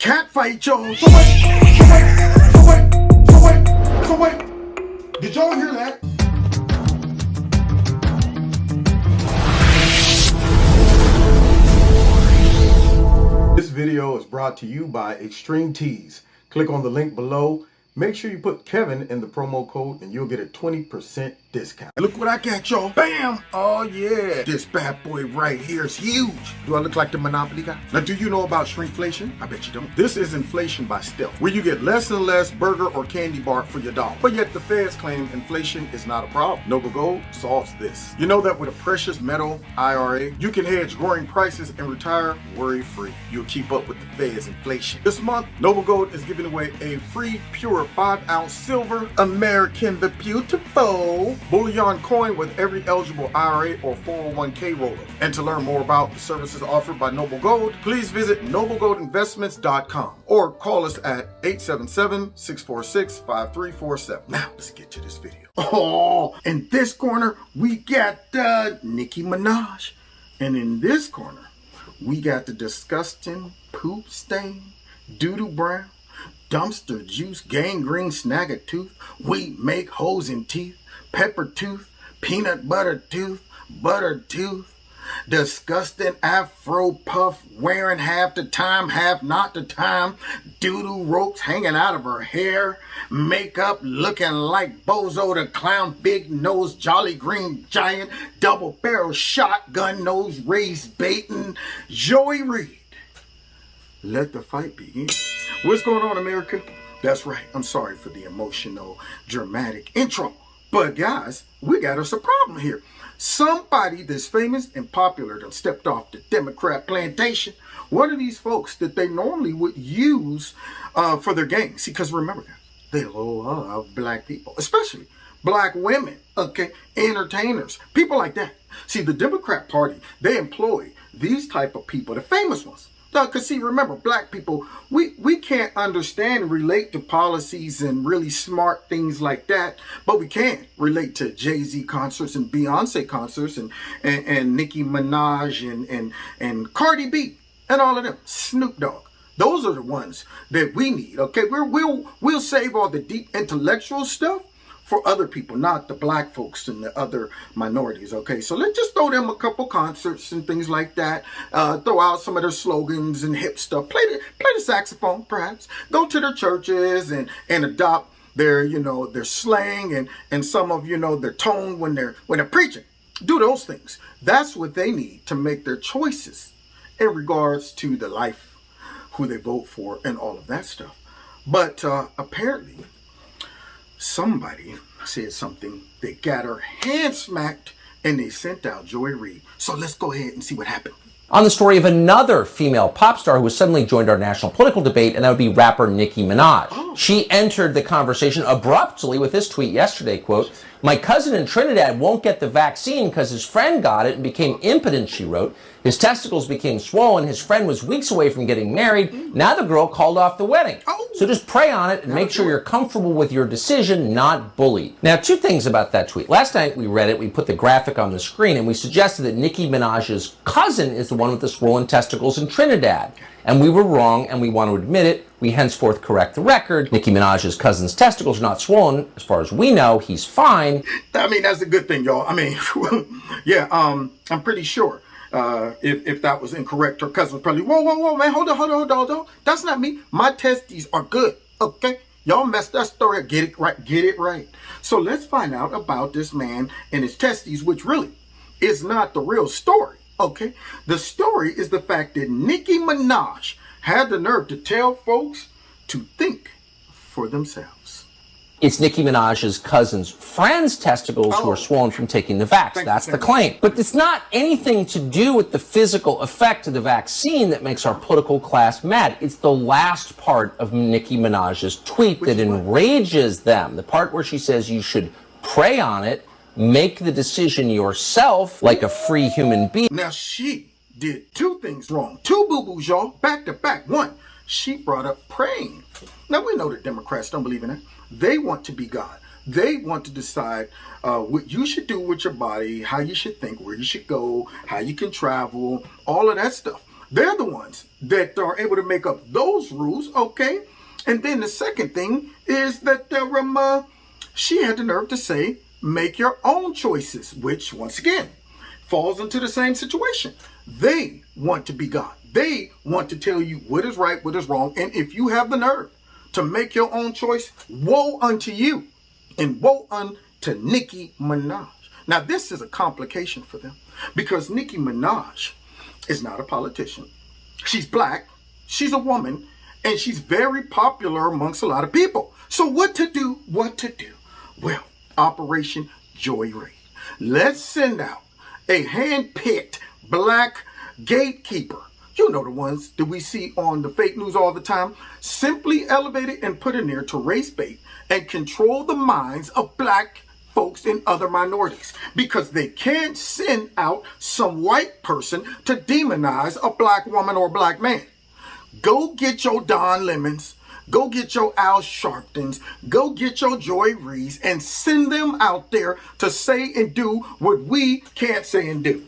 cat fight, y'all. So wait. Did y'all hear that? This video is brought to you by Extreme Tees. Click on the link below. Make sure you put Kevin in the promo code and you'll get a 20% discount. Look what I got, y'all. Bam! Oh, yeah. This bad boy right here is huge. Do I look like the Monopoly guy? Now, do you know about shrinkflation? I bet you don't. This is inflation by stealth, where you get less and less burger or candy bar for your dollar. But yet the feds claim inflation is not a problem. Noble Gold solves this. You know that with a precious metal IRA, you can hedge growing prices and retire worry-free. You'll keep up with the feds' inflation. This month, Noble Gold is giving away a free, pure 5-ounce silver American the Beautiful bullion coin with every eligible IRA or 401k roller. And to learn more about the services offered by Noble Gold, please visit noblegoldinvestments.com or call us at 877-646-5347. Now, let's get to this video. Oh, in this corner, we got Nicki Minaj. And in this corner, we got the disgusting, poop stain, doodoo brown, dumpster juice, gangrene, snag a tooth, wheat make holes in teeth, pepper tooth, peanut butter tooth, butter tooth, disgusting afro puff, wearing half the time, half not the time, doo-doo ropes hanging out of her hair, makeup looking like Bozo the Clown, big nose, jolly green giant, double barrel shotgun nose, race baiting, Joy Reid. Let the fight begin. What's going on, America? That's right. I'm sorry for the emotional, dramatic intro. But guys, we got us a problem here. Somebody that's famous and popular done stepped off the Democrat plantation. One of these folks that they normally would use for their gang. See, because remember, guys, they love black people, especially black women, okay? Entertainers, people like that. See, the Democrat Party, they employ these type of people, the famous ones. Because see, remember, black people, we can't understand and relate to policies and really smart things like that, but we can relate to Jay-Z concerts and Beyonce concerts and Nicki Minaj and Cardi B and all of them, Snoop Dogg. Those are the ones that we need, okay? We'll save all the deep intellectual stuff for other people, not the black folks and the other minorities, okay? So let's just throw them a couple concerts and things like that. Throw out some of their slogans and hip stuff. Play the saxophone, perhaps. Go to their churches and adopt their, their slang and some of, their tone when they're preaching. Do those things. That's what they need to make their choices in regards to the life, who they vote for, and all of that stuff. But apparently, somebody said something, they got her hand smacked, and they sent out Joy Reid. So let's go ahead and see what happened. On the story of another female pop star who has suddenly joined our national political debate, and that would be rapper Nicki Minaj. Oh. She entered the conversation abruptly with this tweet yesterday, quote, "My cousin in Trinidad won't get the vaccine because his friend got it and became impotent," she wrote. "His testicles became swollen. His friend was weeks away from getting married. Now the girl called off the wedding. So just pray on it and make sure you're comfortable with your decision, not bullied." Now, two things about that tweet. Last night we read it, we put the graphic on the screen, and we suggested that Nicki Minaj's cousin is the one with the swollen testicles in Trinidad. And we were wrong, and we want to admit it. We henceforth correct the record. Nicki Minaj's cousin's testicles are not swollen. As far as we know, he's fine. I mean, that's a good thing, y'all. I mean, yeah, I'm pretty sure. If that was incorrect, her cousin was probably, whoa, man, hold on. That's not me. My testes are good, okay? Y'all messed that story up. Get it right. So let's find out about this man and his testes, which really is not the real story, okay? The story is the fact that Nicki Minaj had the nerve to tell folks to think for themselves. It's Nicki Minaj's cousin's friend's testicles who are swollen from taking the vax. That's the claim. But it's not anything to do with the physical effect of the vaccine that makes our political class mad. It's the last part of Nicki Minaj's tweet that enrages them. The part where she says you should pray on it, make the decision yourself like a free human being. Now she did two things wrong. Two boo-boos, y'all, back to back. One, she brought up praying. Now we know that Democrats don't believe in that. They want to be God. They want to decide what you should do with your body, how you should think, where you should go, how you can travel, all of that stuff. They're the ones that are able to make up those rules, okay? And then the second thing is that she had the nerve to say, make your own choices, which, once again, falls into the same situation. They want to be God. They want to tell you what is right, what is wrong. And if you have the nerve to make your own choice, woe unto you and woe unto Nicki Minaj. Now, this is a complication for them because Nicki Minaj is not a politician. She's black, she's a woman, and she's very popular amongst a lot of people. So what to do? Well, Operation Joy Reid. Let's send out a hand-picked black gatekeeper. You know the ones that we see on the fake news all the time. Simply elevated and put in there to race bait and control the minds of black folks and other minorities. Because they can't send out some white person to demonize a black woman or black man. Go get your Don Lemons. Go get your Al Sharptons. Go get your Joy Reids and send them out there to say and do what we can't say and do.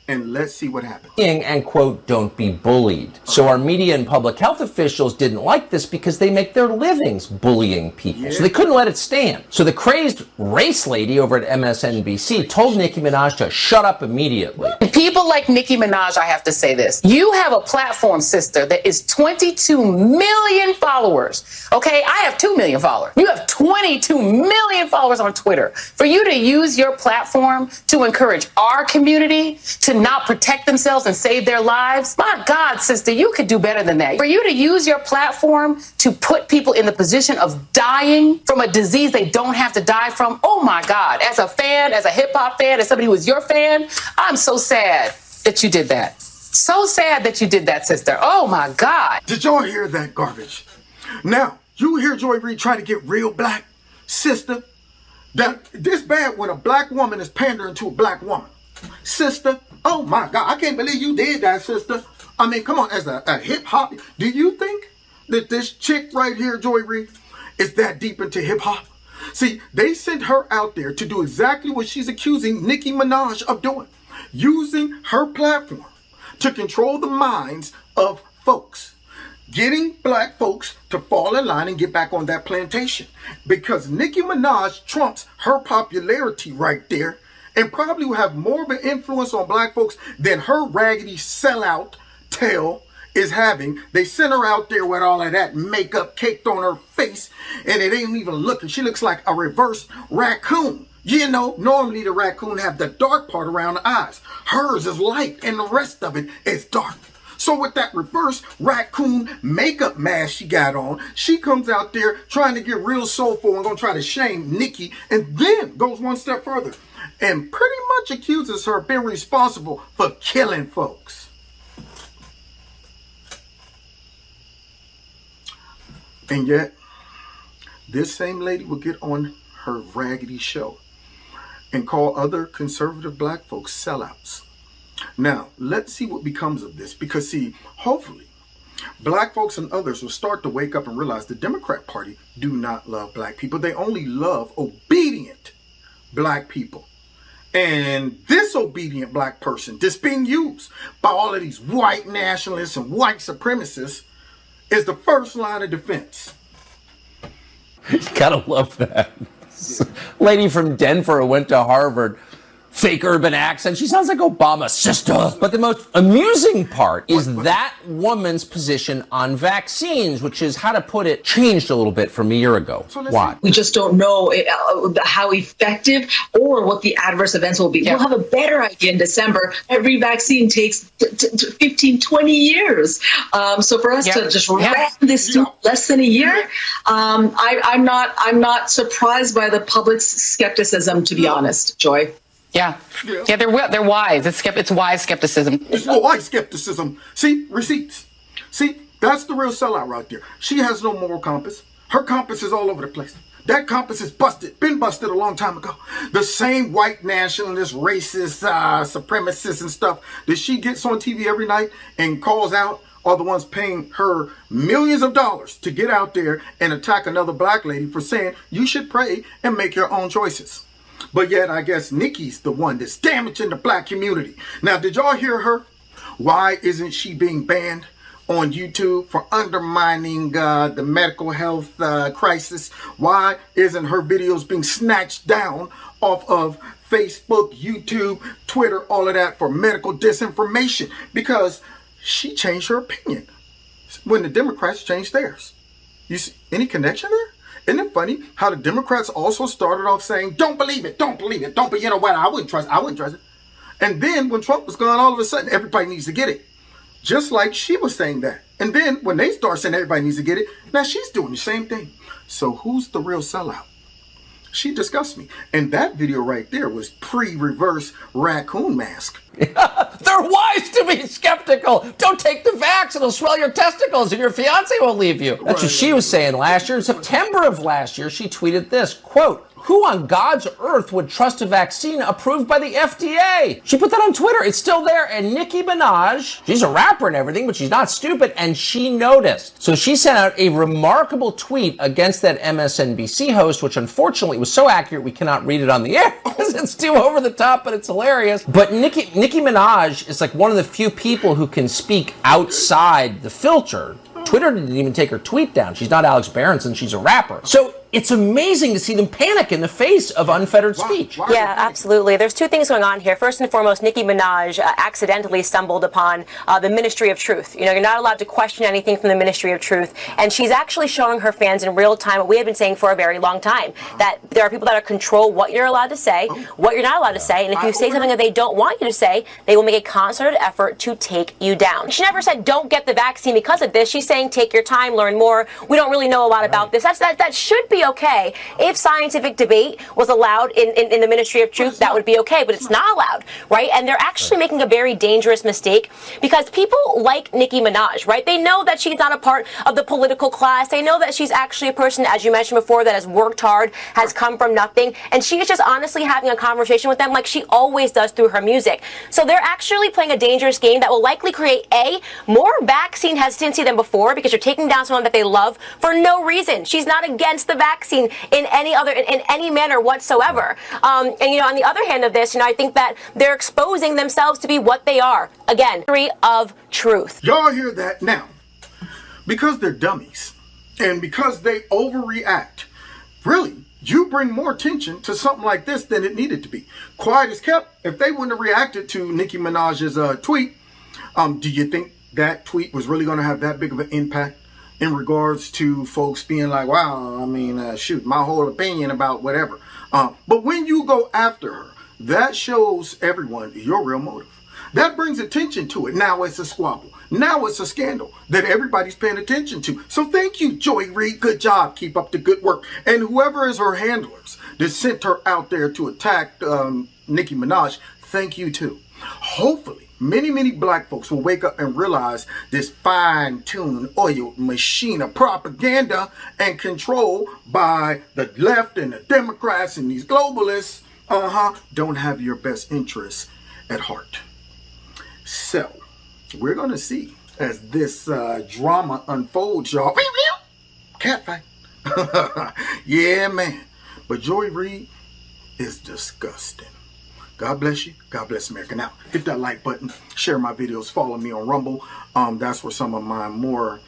And let's see what happens. And quote, don't be bullied. So our media and public health officials didn't like this because they make their livings bullying people. Yeah. So they couldn't let it stand. So the crazed race lady over at MSNBC told Nicki Minaj to shut up immediately. People like Nicki Minaj, I have to say this. You have a platform, sister, that is 22 million followers. Okay, I have 2 million followers. You have 22 million followers on Twitter. For you to use your platform to encourage our community to not protect themselves and save their lives, my God, sister, you could do better than that. For you to use your platform to put people in the position of dying from a disease they don't have to die from, oh my God, as a fan, as a hip hop fan, as somebody who was your fan, I'm so sad that you did that. So sad that you did that, sister. Oh my God. Did y'all hear that garbage? Now, you hear Joy Reid trying to get real black, sister? That this bad when a black woman is pandering to a black woman. Sister, oh my God, I can't believe you did that, sister. I mean, come on, as a hip hop, do you think that this chick right here, Joy Reid, is that deep into hip hop? See, they sent her out there to do exactly what she's accusing Nicki Minaj of doing. Using her platform to control the minds of folks. Getting black folks to fall in line and get back on that plantation. Because Nicki Minaj trumps her popularity right there and probably will have more of an influence on black folks than her raggedy sellout tail is having. They sent her out there with all of that makeup caked on her face and it ain't even looking. She looks like a reverse raccoon. You know, normally the raccoon have the dark part around the eyes. Hers is light and the rest of it is dark. So with that reverse raccoon makeup mask she got on, she comes out there trying to get real soulful and gonna try to shame Nicki, and then goes one step further and pretty much accuses her of being responsible for killing folks. And yet, this same lady will get on her raggedy show and call other conservative black folks sellouts. Now, let's see what becomes of this, because see, hopefully, black folks and others will start to wake up and realize the Democrat Party do not love black people. They only love obedient black people. And this obedient black person that's being used by all of these white nationalists and white supremacists is the first line of defense. You gotta love that. Lady from Denver who went to Harvard, fake urban accent. She sounds like Obama's sister. But the most amusing part is that woman's position on vaccines, which is, how to put it, changed a little bit from a year ago. Why? We just don't know how effective or what the adverse events will be. Yeah. We'll have a better idea in December. Every vaccine takes 15, 20 years. So for us to just ram this through less than a year, I'm not surprised by the public's skepticism, to be honest, Joy. Yeah, they're wise. It's wise skepticism. It's wise skepticism. See, receipts. See, that's the real sellout right there. She has no moral compass. Her compass is all over the place. That compass is busted, been busted a long time ago. The same white nationalist, racist, supremacists and stuff that she gets on TV every night and calls out are the ones paying her millions of dollars to get out there and attack another black lady for saying you should pray and make your own choices. But yet, I guess Nicki's the one that's damaging the black community. Now, did y'all hear her? Why isn't she being banned on YouTube for undermining the medical health crisis? Why isn't her videos being snatched down off of Facebook, YouTube, Twitter, all of that for medical disinformation? Because she changed her opinion when the Democrats changed theirs. You see any connection there? Isn't it funny how the Democrats also started off saying, don't believe it, don't believe it, don't, but you know what, I wouldn't trust it. And then when Trump was gone, all of a sudden, everybody needs to get it. Just like she was saying that. And then when they start saying everybody needs to get it, now she's doing the same thing. So who's the real sellout? She disgusts me. And that video right there was pre-reverse raccoon mask. They're wise to be skeptical. Don't take the vax. It'll swell your testicles and your fiance won't leave you. That's what she was saying last year. In September of last year, she tweeted this, quote, who on God's earth would trust a vaccine approved by the FDA? She put that on Twitter. It's still there. And Nicki Minaj, she's a rapper and everything, but she's not stupid, and she noticed. So she sent out a remarkable tweet against that MSNBC host, which unfortunately was so accurate we cannot read it on the air because it's too over the top, but it's hilarious. But Nicki Minaj is like one of the few people who can speak outside the filter. Twitter didn't even take her tweet down. She's not Alex Berenson. She's a rapper. So it's amazing to see them panic in the face of unfettered speech. Yeah, absolutely. There's two things going on here. First and foremost, Nicki Minaj accidentally stumbled upon the Ministry of Truth. You know, you're not allowed to question anything from the Ministry of Truth. And she's actually showing her fans in real time what we have been saying for a very long time, that there are people that control what you're allowed to say, what you're not allowed to say. And if you say something that they don't want you to say, they will make a concerted effort to take you down. She never said, don't get the vaccine because of this. She's saying, take your time, learn more. We don't really know a lot about this. That should be okay. If scientific debate was allowed in the Ministry of Truth, that would be okay, but it's not allowed, right? And they're actually making a very dangerous mistake because people like Nicki Minaj, right? They know that she's not a part of the political class. They know that she's actually a person, as you mentioned before, that has worked hard, has come from nothing, and she is just honestly having a conversation with them like she always does through her music. So they're actually playing a dangerous game that will likely create, A, more vaccine hesitancy than before because you're taking down someone that they love for no reason. She's not against the vaccine in any manner whatsoever. And you know, on the other hand of this, you know, I think that they're exposing themselves to be what they are. Again, of truth. Y'all hear that now? Because they're dummies and because they overreact. Really, you bring more attention to something like this than it needed to be. Quiet as kept. If they wouldn't have reacted to Nicki Minaj's tweet, do you think that tweet was really going to have that big of an impact in regards to folks being like, wow, I mean, shoot, my whole opinion about whatever. But when you go after her, that shows everyone your real motive. That brings attention to it. Now it's a squabble. Now it's a scandal that everybody's paying attention to. So thank you, Joy Reid. Good job. Keep up the good work. And whoever is her handlers that sent her out there to attack Nicki Minaj, thank you too. Hopefully, many black folks will wake up and realize this fine-tuned oiled machine of propaganda and control by the left and the Democrats and these globalists don't have your best interests at heart. So we're going to see as this drama unfolds, y'all. Catfight. Yeah, man. But Joy Reid is disgusting. God bless you. God bless America. Now, hit that like button. Share my videos. Follow me on Rumble. That's where some of my more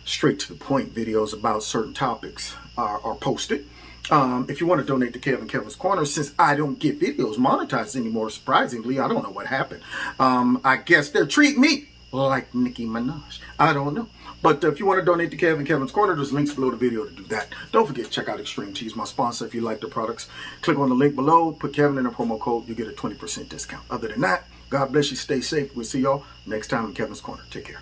straight to the point videos about certain topics are posted. If you want to donate to Kevin's Corner, since I don't get videos monetized anymore, surprisingly, I don't know what happened. I guess they're treating me like Nicki Minaj. I don't know. But if you want to donate to Kevin's Corner, there's links below the video to do that. Don't forget to check out Extreme Teas, my sponsor. If you like their products, click on the link below, put Kevin in a promo code, you get a 20% discount. Other than that, God bless you, stay safe. We'll see y'all next time in Kevin's Corner. Take care.